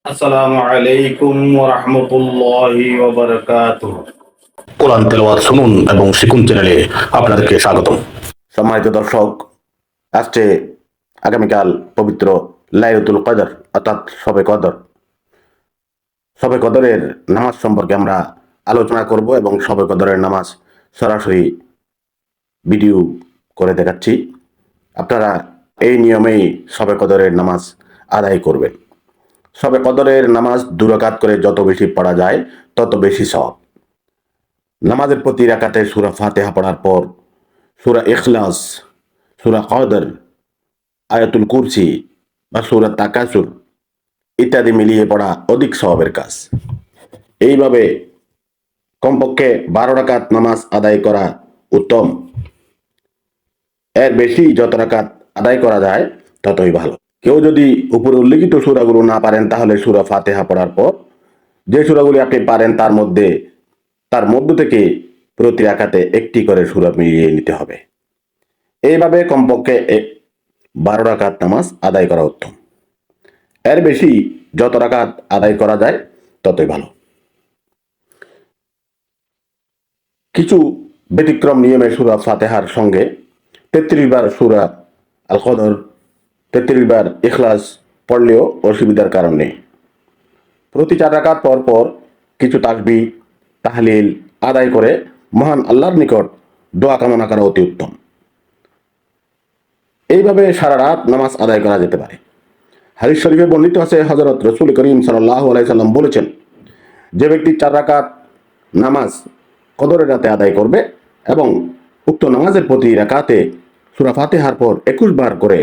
আসসালামু আলাইকুম ওয়া রাহমাতুল্লাহি ওয়া বারাকাতুহু। কোরআন তেলাওয়াত শুনুন এবং শিখুন চ্যানেলে আপনাদেরকে স্বাগতম। সম্মানিত দর্শক, আসছে আগামীকাল পবিত্র লাইলাতুল কদর অর্থাৎ শবে কদর। শবে কদরের নামাজ সম্পর্কে আমরা আলোচনা করব এবং শবে কদরের নামাজ সরাসরি ভিডিও করে দেখাচ্ছি। আপনারা এই নিয়মেই শবে কদরের নামাজ আদায় করবেন। শবে কদরের নামাজ 2 রাকাত করে যত বেশি পড়া যায় তত বেশি সওয়াব। নামাজের প্রতি রাকাতে সূরা ফাতিহা পড়ার পর সূরা ইখলাস, সূরা কদর, আয়াতুল কুরসি বা সূরা তাকাসুর ইত্যাদি মিলিয়ে পড়া অধিক সওয়াবের কাজ। এইভাবে কমপক্ষে 12 রাকাত নামাজ আদায় করা উত্তম। এর বেশি যত রাকাত আদায় করা যায় ততই ভালো। কেউ যদি উপরে উল্লেখিত সূরাগুলো না পারেন তাহলে সূরা ফাতিহা পড়ার পর যে সূরাগুলি আপনি পারেন তার মধ্য থেকে প্রতি রাকাতে একটি করে সূরা মিলিয়ে নিতে হবে। এইভাবে কমপক্ষে 12 রাকাত নামাজ আদায় করা উত্তম। এর বেশি যত রাকাত আদায় করা যায় ততই ভালো। কিছু ব্যতিক্রম নিয়মে সূরা ফাতিহার সঙ্গে 33 বার সূরা আল কদর, 33 বার ইখলাস পড়লেও অসুবিধার কারণ নেই। প্রতি 4 রাকাত পর পর কিছু তাসবিহ, তাহলিল আদায় করে মহান আল্লাহর নিকট দোয়া কামনা করা অতি উত্তম। এইভাবে সারা রাত নামাজ আদায় করা যেতে পারে। হাদিস শরীফে বর্ণিত আছে, হযরত রাসূল করিম সাল্লাল্লাহু আলাইহি সাল্লাম বলেছেন, যে ব্যক্তি 4 রাকাত নামাজ কদরের রাতে আদায় করবে এবং উক্ত নামাজের প্রতি রাকাতে সূরা ফাতিহার পর 21 বার করে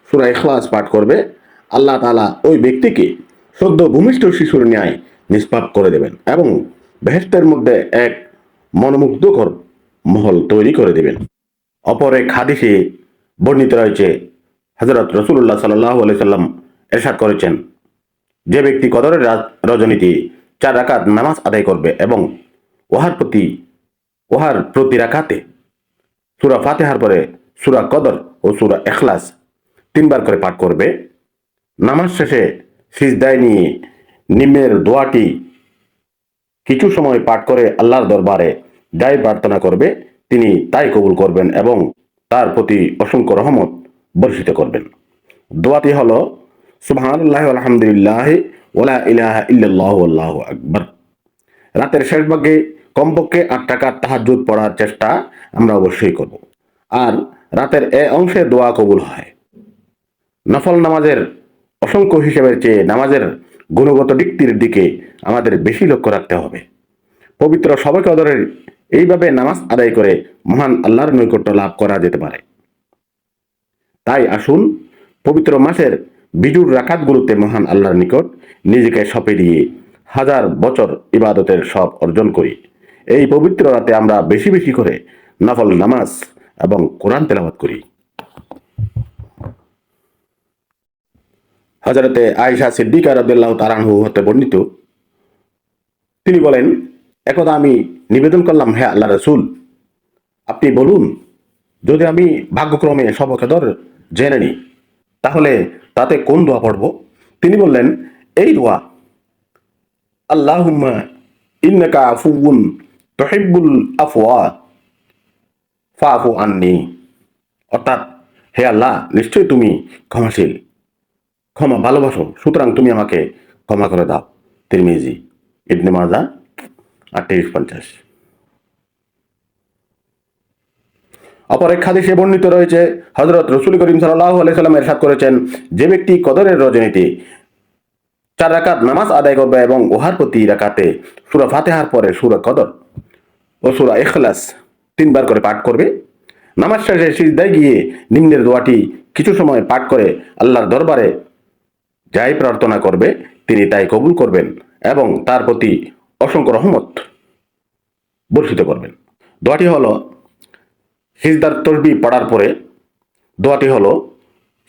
সূরা ইখলাস পাঠ করবে, আল্লাহ তাআলা ওই ব্যক্তিকে সদ্য ভূমিষ্ঠ শিশুর ন্যায় নিষ্পাপ করে দেবেন এবং বেহেশতের মধ্যে এক মনোমুগ্ধকর মহল তৈরি করে দেবেন। অপর এক হাদিসে বর্ণিত রয়েছে, হযরত রাসূলুল্লাহ সাল্লাল্লাহু আলাইহি সাল্লাম ইরশাদ করেছেন, যে ব্যক্তি কদরের রজনীতে 4 রাকাত নামাজ আদায় করবে এবং উহার প্রতি রাকাতে সূরা ফাতিহার পরে সূরা কদর ও সূরা ইখলাস 3 বার করে পাঠ করবে, নামাজ শেষে সিজদায় নিয়ে নিম্নের দোয়াটি কিছু সময় পাঠ করে আল্লাহর দরবারে যাই প্রার্থনা করবে তিনি তাই কবুল করবেন এবং তার প্রতি অসংখ্য রহমত বর্ষিত করবেন। দোয়াটি হলো, সুবহানাল্লাহি আলহামদুলিল্লাহি ওয়ালা ইলাহা ইল্লাল্লাহু আল্লাহু আকবার। রাতের শেষ ভাগে কমপক্ষে 8 রাকাত তাহাজ্জুদ পড়ার চেষ্টা আমরা অবশ্যই করব। আর রাতের এ অংশে দোয়া কবুল হয়। নফল নামাজের অসংখ্য হিসেবের চেয়ে নামাজের গুণগত দিকটির দিকে আমাদের বেশি লক্ষ্য রাখতে হবে। পবিত্র শবে কদরের এইভাবে নামাজ আদায় করে মহান আল্লাহর নৈকট্য লাভ করা যেতে পারে। তাই আসুন পবিত্র মাসের বিজুর রাকাতগুলোতে মহান আল্লাহর নিকট নিজেকে সঁপে দিয়ে 1000 বছর ইবাদতের সব অর্জন করি। এই পবিত্র রাতে আমরা বেশি বেশি করে নফল নামাজ এবং কোরআন তেলাওয়াত করি। হযরতে আয়েশা সিদ্দিকা রাদিয়াল্লাহু তাআলা আনহা হতে বর্ণিত, তিনি বলেন, একদা আমি নিবেদন করলাম, হে আল্লাহর রাসূল, আপনি বলুন, যদি আমি ভাগ্যক্রমে শবে কদর জেনে নিই তাহলে তাতে কোন দোয়া পড়ব? তিনি বললেন, এই দোয়া, আল্লাহুম্মা ইন্নাকা আফুউন তুহিব্বুল আফওয়া ফাফু আন্নি। অর্থাৎ, হে আল্লাহ, নিশ্চয়ই তুমি ক্ষমাশীল, ক্ষমা ভালোবাসো, সুতরাং তুমি আমাকে ক্ষমা করে দাও। তিরমিজি, ইবনে মাজাহ 2850। অপর এক হাদিসে বর্ণিত রয়েছে, হযরত রাসূল করিম সাল্লাল্লাহু আলাইহি সাল্লাম ইরশাদ করেছেন, যে ব্যক্তি কদরের রজনীতে 4 রাকাত নামাজ আদায় করবে এবং উহার প্রতি রাকাতে সূরা ফাতিহার পরে সূরা কদর ও সূরা ইখলাস 3 বার করে পাঠ করবে, নামাজ শেষে সিজদায় গিয়ে নিম্নের দোয়াটি কিছু সময় পাঠ করে আল্লাহর দরবারে যাই প্রার্থনা করবে তিনি তাই কবুল করবেন এবং তার প্রতি অসংখ্য রহমত বর্ষিত করবেন। দোয়াটি হলো, সিজদার তাসবিহ পড়ার পরে দোয়াটি হলো,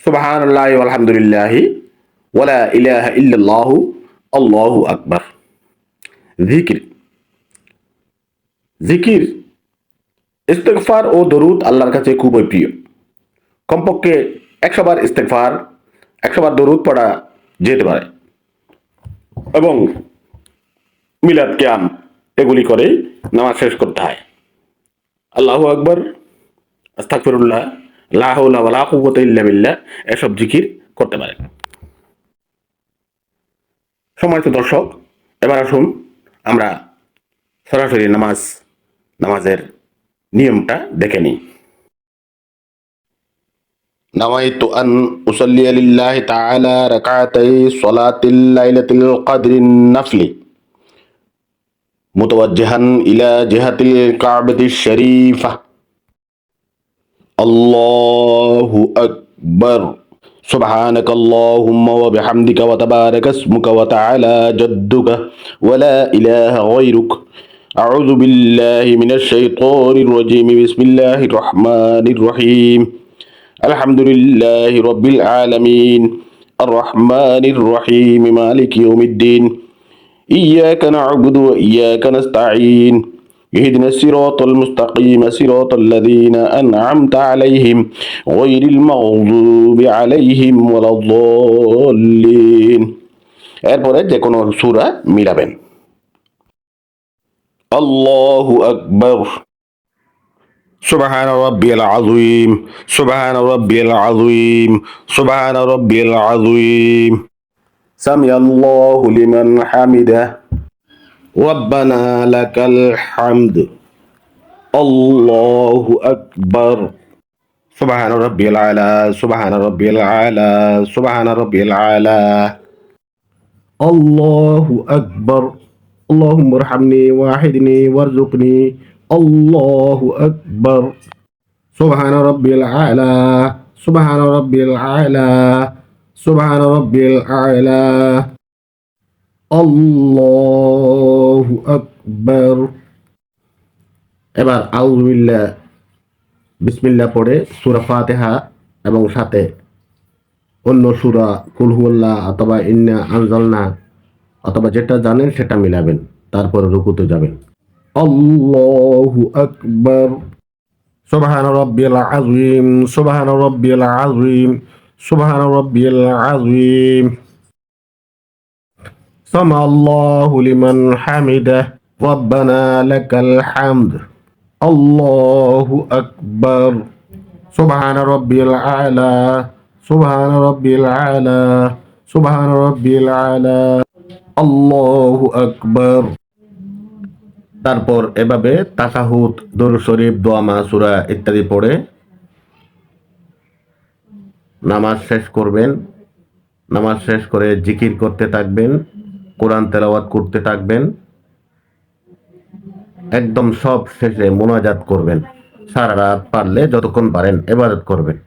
সুবহানাল্লাহি ওয়া আলহামদুলিল্লাহি ওয়ালা ইলাহা ইল্লাল্লাহু আল্লাহু আকবার। জিকির ইস্তেগফার ও দরুদ আল্লাহর কাছে খুবই প্রিয়। কমপক্ষে 100 বার ইস্তেগফার, 100 বার দরুদ পড়া যেতে পারে। এবং মিলাদ কিয়াম এগুলি করে নামাজ শেষ করতে হয়। আল্লাহু আকবার, আস্তাগফিরুল্লাহ, লা হাওলা ওয়ালা কুওয়াতা ইল্লা বিল্লাহ এসব জিকির করতে পারেন। সম্মানিত দর্শক, এবার আসুন আমরা সরাসরি নামাজের নিয়মটা দেখে নিই। নাওয়াইতু আন উসাল্লিয়া লিল্লাহি তাআলা রাকাতাই সলাতিল লাইলাতিল কদরিন নাফলি মুতাওয়াজ্জিহান ইলা জিহাতিল কাবাতিশ শরীফা। আল্লাহু আকবার। سبحانك اللهم وبحمدك وتبارك اسمك وتعالى جدك ولا إله غيرك. أعوذ بالله من الشيطان الرجيم. بسم الله الرحمن الرحيم. الحمد لله رب العالمين الرحمن الرحيم مالك يوم الدين. إياك نعبد وإياك نستعين. اهدنا الصراط المستقيم صراط الذين أنعمت عليهم غير المغضوب عليهم ولا الضالين. এরপরে যে কোনো সূরা মিলাবেন। আল্লাহু আকবার। সুবহান রাব্বিয়াল আযীম, সুবহান রাব্বিয়াল আযীম, সুবহান রাব্বিয়াল আযীম। সামিআল্লাহু লিমান হামিদাহ। রব্বানা লাকাল হামদ। আল্লাহু আকবার। সুবহান রাব্বিয়াল আলা, সুবহান রাব্বিয়াল আলা, সুবহান রাব্বিয়াল আলা। আল্লাহু আকবার। আল্লাহুম্মা আরহামনি ওয়াহিদনি ওয়ারযুকনি। আল্লাহু আকবার। সুবহান রাব্বিয়াল আলা, সুবহান রাব্বিয়াল আলা, সুবহান রাব্বিয়াল আলা। আল্লাহু আকবার। এবার আউযুবিল্লাহ বিসমিল্লাহ পড়ে সূরা ফাতিহা এবং সাথে অন্য সূরা কুল হুয়াল্লাহ অথবা ইন্না আনজালনা অথবা যেটা জানেন সেটা মিলাবেন, তারপরে রুকুতে যাবেন। আল্লাহু আকবার। সুবহান রাব্বিয়াল আযীম, সুবহান রাব্বিয়াল আযীম, সুবহান রাব্বিয়াল আযীম। সামিআল্লাহু লিমান হামিদাহ। রব্বানা লাকাল হামদ। আল্লাহু আকবার। সুবহান রাব্বিয়াল আলা, সুবহান রাব্বিয়াল আলা, সুবহান রাব্বিয়াল আলা। আল্লাহু আকবার। তারপর এভাবে তাশাহুদ, দরুদ শরীফ, দোয়া মাসুরা ইত্যাদি পড়ে নামাজ শেষ করবেন। নামাজ শেষ করে জিকির করতে থাকবেন, কোরআন তেলাওয়াত করতে থাকবেন। একদম সব শেষে মোনাজাত করবেন। সারা রাত পারলে যতক্ষণ পারেন ইবাদত করবেন।